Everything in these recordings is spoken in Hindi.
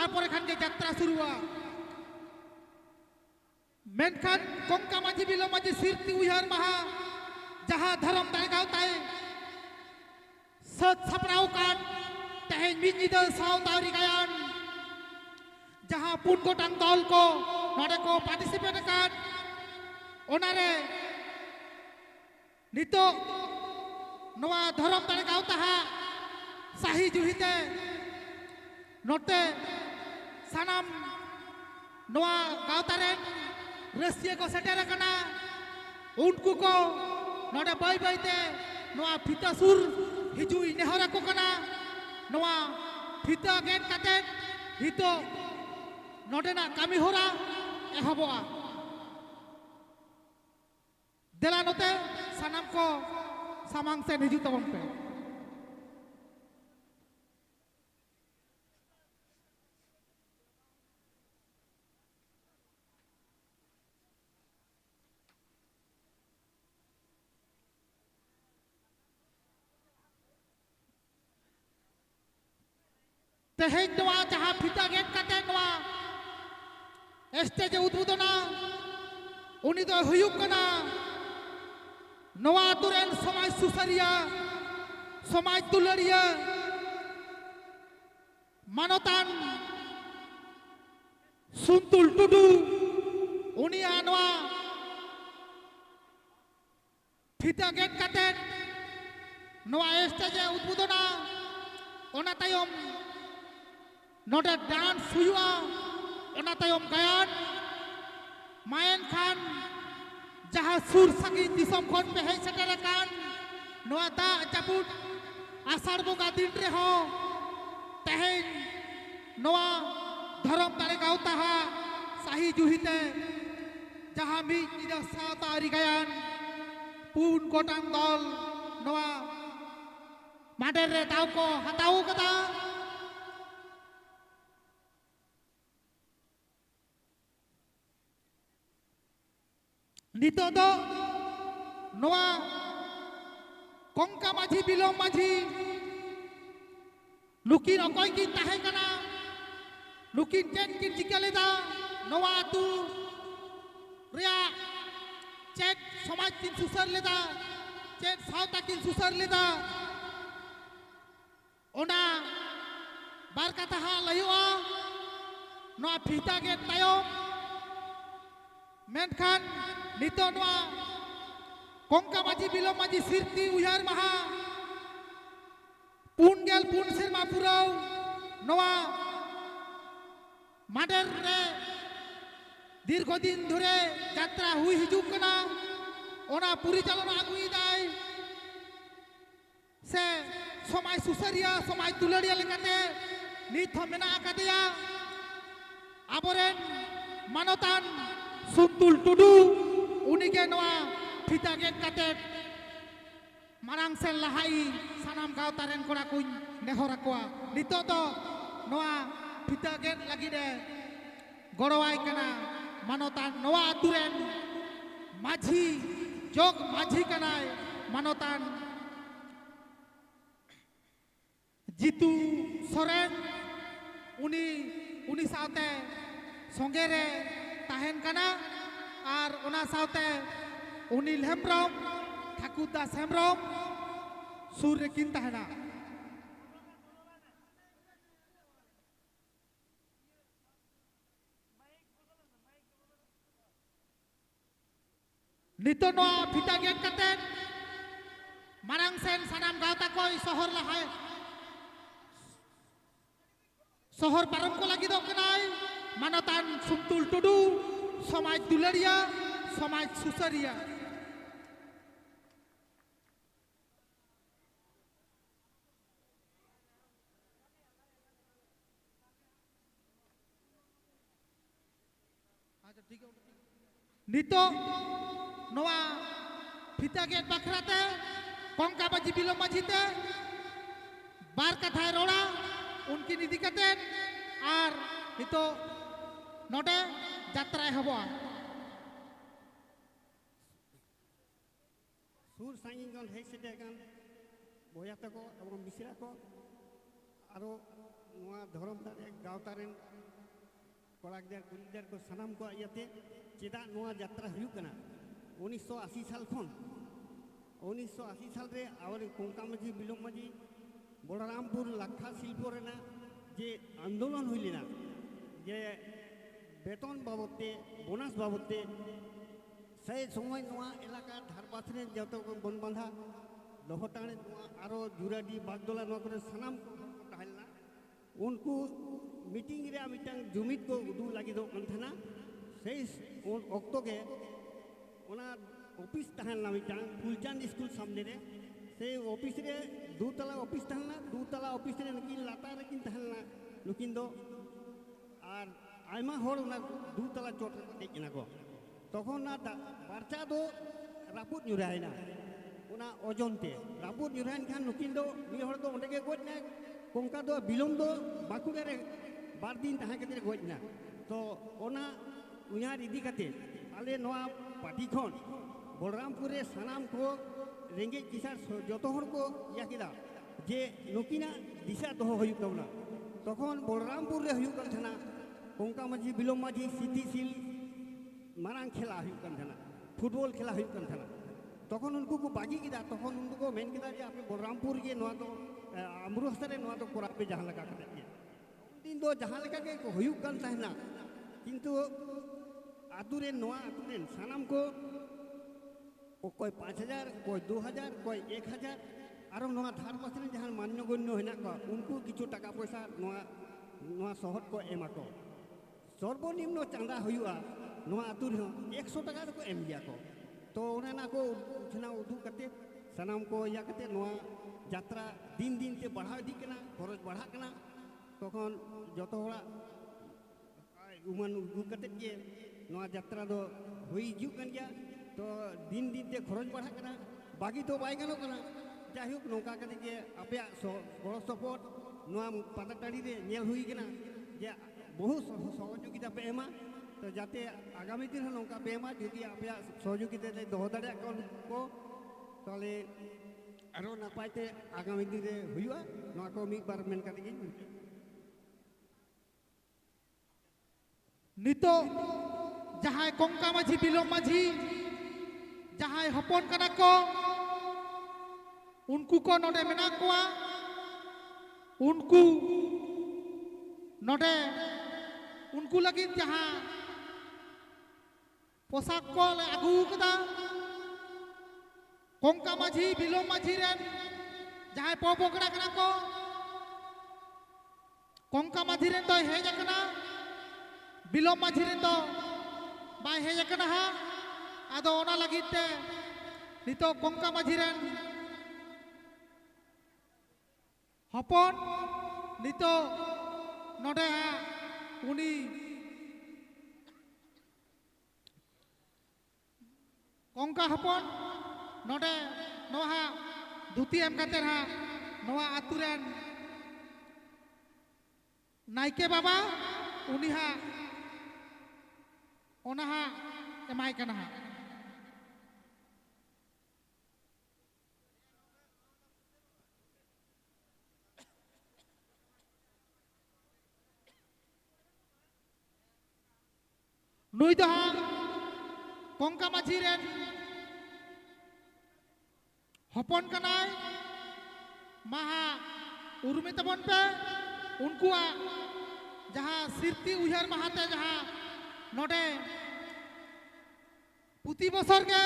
तारपरे खान के यात्रा शुरू हुआ मेनखान कोंका माझी बिलो माझी सिरती उयहार महा जहां धर्म दायगाव ताई सत सपनाव कान तहें मिनिदो सावतावरी गायन जहां पुन गोटांग दल को नोडे को पार्टिसिपेट कान ओनारे नितो नवा धर्म दायगाव ताहा साही जुहिते नोटे सानाम नवा गावतारे रसिया को सेटेर कना उनको को नोडे बाई बाईते नवा फिता सुर हिजुई नेहरा को कना नवा फिता गेट काटे हितो नोडे ना कामी होरा एहबोआ देला नोते सानाम को सामांग से निजु तबन पे तेहें नवा जहां फिता गेट काटे नवा स्टेज उद्बोधना उनी दो हुयुक कना नवा तुरेन समाज सुसरिया समाज दुलरिया मानोतान सुंतुल टुडू उनी आनवा फिता गेट काटे नवा स्टेज उद्बोधना ओना तायम नोडे डांस हुआ ओना तायम गायन मायन खान जहां सुर संगीत दिसम खन पे है सेटेर कान नोआ दा जापुट आषाढ़ बोगा दिन रे हो तहें नोआ धर्म दायगाव ताहा साही जुहिते जहां मी निजा सावतावरी गायन पुन गोटांग दल नोआ माडेर रे ताव को हताऊ कदा नितो दो नोआ कोंका माझी बिलोम माझी नुकिन अकोय की ताहे कना नुकिन चेन किन चिकलेदा नोआ तू रिया चेन समाज किन सुसर लेदा चेन सावता किन सुसर लेदा ओना बार कथा हा लयुआ नोआ फिता गेट तायम मेनखान नितो नोआ कोंका माझी बिलो माझी सिरती उयहार महा पुन गेल पुन सेरमा पुराव नोआ माडेर रे दीर्घ दिन धरे यात्रा हुई हिजुक कना ओना परिचालना आगुई दाय से समाज सुसरिया समाज दुलड़िया लेकाते नित हो मेना आकादेया आबोरेन मानोतान सुंतुल टुडू उनी के नोआ फिता गेट काटे मारांग सेन लहाई सानाम गावतारेन कोड़ा कुñ नेहरा कोआ नितो दो नोआ फिता गेट लगी दे गड़वाई कना मानोतान नोआ अतुरेन माझी जोग माझी कनाय मानोतान जितू सोरेन उनी साथे संगे रे ताहेन कना और ओना साथे उनिल हेम्ब्रम ठाकुर दास हेम्ब्रम सूर्य किन ताहेना नितो नोआ फिता गेट काटे मारांग सेन सानाम गावता कोई शहर लहाय शहर पारम को लगी दो कनाय मानोतान सुंतुल टुडू समाज दुलड़िया समाज सुसरिया नितो नोआ फिता गेट बखराते कोंका माझी बिलो माझीते बार कथाय रोड़ा उनकी निधि कते और नितो नोटे यात्रा हबोआ सुर सांगी गन हेक सेटे गान बया तको एवं मिश्रा को आरो धर्म दारे गावता कड़ा गिदार कुड़ी गिदार को सानाम को इयाते चेदा यात्रा हुयुकना 1980 साल खन 1980 साल रे आवर कोंका माझी बिलोम माझी बलरामपुर लाखा शिल्प रेना जे आंदोलन हुइलेना जे बेतन बाबते बोनास बाबते से समय एलाका धारपास जो बन बांधा दोहटाणे आरो जुराडी बागदोला सानाम तहलना उनको मीटिंग रे मिटांग जुमिद को उदू लगी दो कंथना से अक्तो के ओना ऑफिस तहलना मिटांग फुलचांद स्कूल सामने रे से ऑफिस रे दूतला ऑफिस तहलना दूतला ऑफिस रे नकिन लाता रे किन तहलना नुकिन दो आर आयमा होर ओना दूतला चोट रे देजना को तखन ना बारचा दो रापुत न्यूरायना ओना ओजनते रापुत न्यूरायन खान नुकिन दो मी होर दो ओंडे के गोजना कोंका दो बिलोम दो बाकुड़ा रे बार दिन तहां कते गोजना तो ओना उयार इदी कते आले नोआ पार्टी खन बलरामपुर रे सानाम को रेंगे किसार जतो हर को या किदा जे नुकिना दिशा दोहो हुयु कबना तखन बलरामपुर रे हुयु कनथना कोंका माझी बिलोम माझी सिद्धिशील मारांग खेला हुयु कनथना फुटबॉल खेला हुयु कनथना तखन उनको को बागी किदा तखन उनको मेन किदा जे आपे बलरामपुर के नोआ तो अमरुहसरे नोआ तो कोरा पे जहां लगा कते दिन दो जहां लगा के हुयु कन तहना किंतु आतुरे नोआ आतुरे सानाम को कोई 5000 कोई 2000 कोई 1000 आरो नोआ धार पासरे जहां मान्य गण्य हेना को उनको किछु टाका पैसा नोआ शहर को एमा को सर्वनिम्न चांदा हुआ नोआ आतुर 100 टाका को एम दिया को तो ओना को उठना उदू कते सानाम को या कते नोआ यात्रा दिन दिन ते बढ़ा दी कना खरच बढ़ा कना तखन जतो होड़ा उमन उदू कते के नोआ यात्रा दो हुई जु कन गया तो दिन दिन ते खरच बढ़ा कना बाकी तो बाय गनो कना जाहिक नोका कते के आपे बड़ सपोर्ट नोआ पाताटाड़ी रे नेल हुई कना जे बहुत सहयोगिता पे एमा तो जाते आगामी दिन नौका पे एमा यदि आपे सहयोगिता दोह दाड़े को ताले आरो नापायते आगामी दिन रे हुआ नोआ को मिक बार मेन कते गे नितो जहां कोंका माझी बिलोम माझी जहां हपन कना को उनको को नोडे मेना कोआ उनको नोडे उनको लगी जहां पोशाक को आगू कदा कोंका माझी बिलोम माझी रेन जहां पोपकड़ा कना को कोंका माझी रेन तो हेज कना बिलोम माझी रेन तो बाय हेज कना हा आदो ओना लगिते नितो कोंका माझी रेन हपन नितो नोडे हा उनी कोंका हपन नोडे नोहा धुती एम कते हा नोआ आतुरेन नायके बाबा उनी हा ओना हा एमाय कना हा नुई दो कोंका माझी रेन हपन कनाय महा उर्मी तबन पे उनको जहां सिरती उहर महाते जहां नोडे पुती बसर के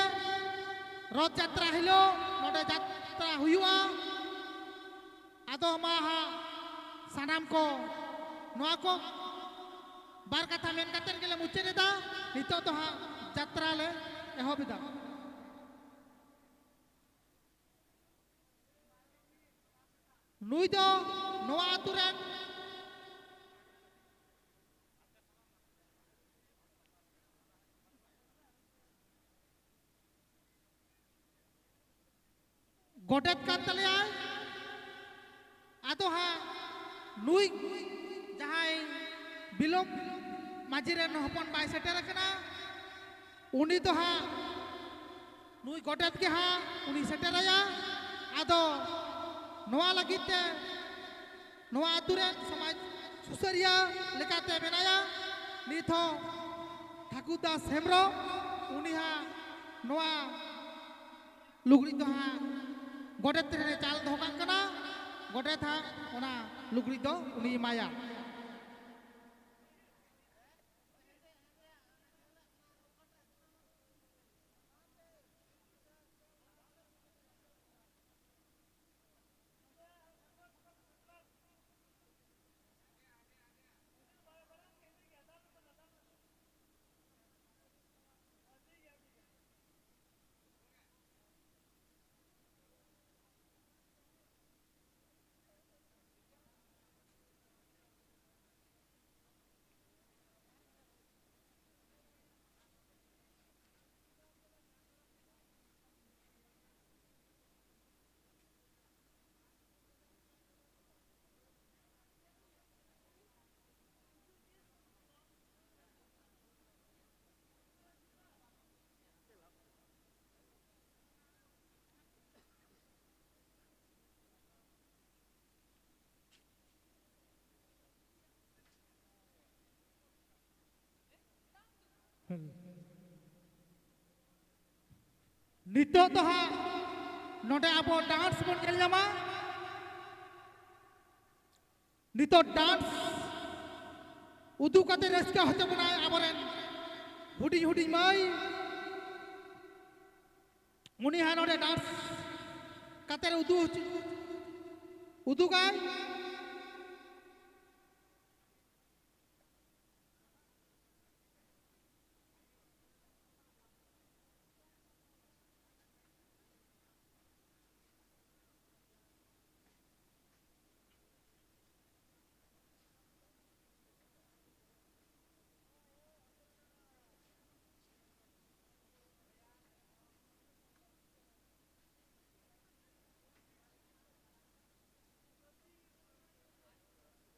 रथ यात्रा हिलो नोडे यात्रा हुआ आदो महा सानाम को नोआ को बार कथा मेन कतेन के मुचे देदा नितो तो हा यात्रा ले एहोबिदा नुई दो नोआ आतुरेन गोटेत कान तले आदो हा नुई जहां बिलोम माझी रेन हपन बाय सेटर कना उनी तो हा नुई गोटेत के हा उनी सेटरया आदो नोआ लगिते नवा आतुरेन समाज सुसरिया लेकाते बेनाया निथो ठाकुर दास हेम्ब्रो उनिहा नवा लुगड़ी तो हाँ गोटेत रे चाल धोका कना गोटेत हा ओना लुगड़ी तो उनी माया नितो तो हाँ नोटे आपो डांस बन चल जामा नितो डांस उदू कते रस्का होते बनाए आबरेन हुडी हुडी माई मुनी हाँ नोटे डांस कते उदू उदू काय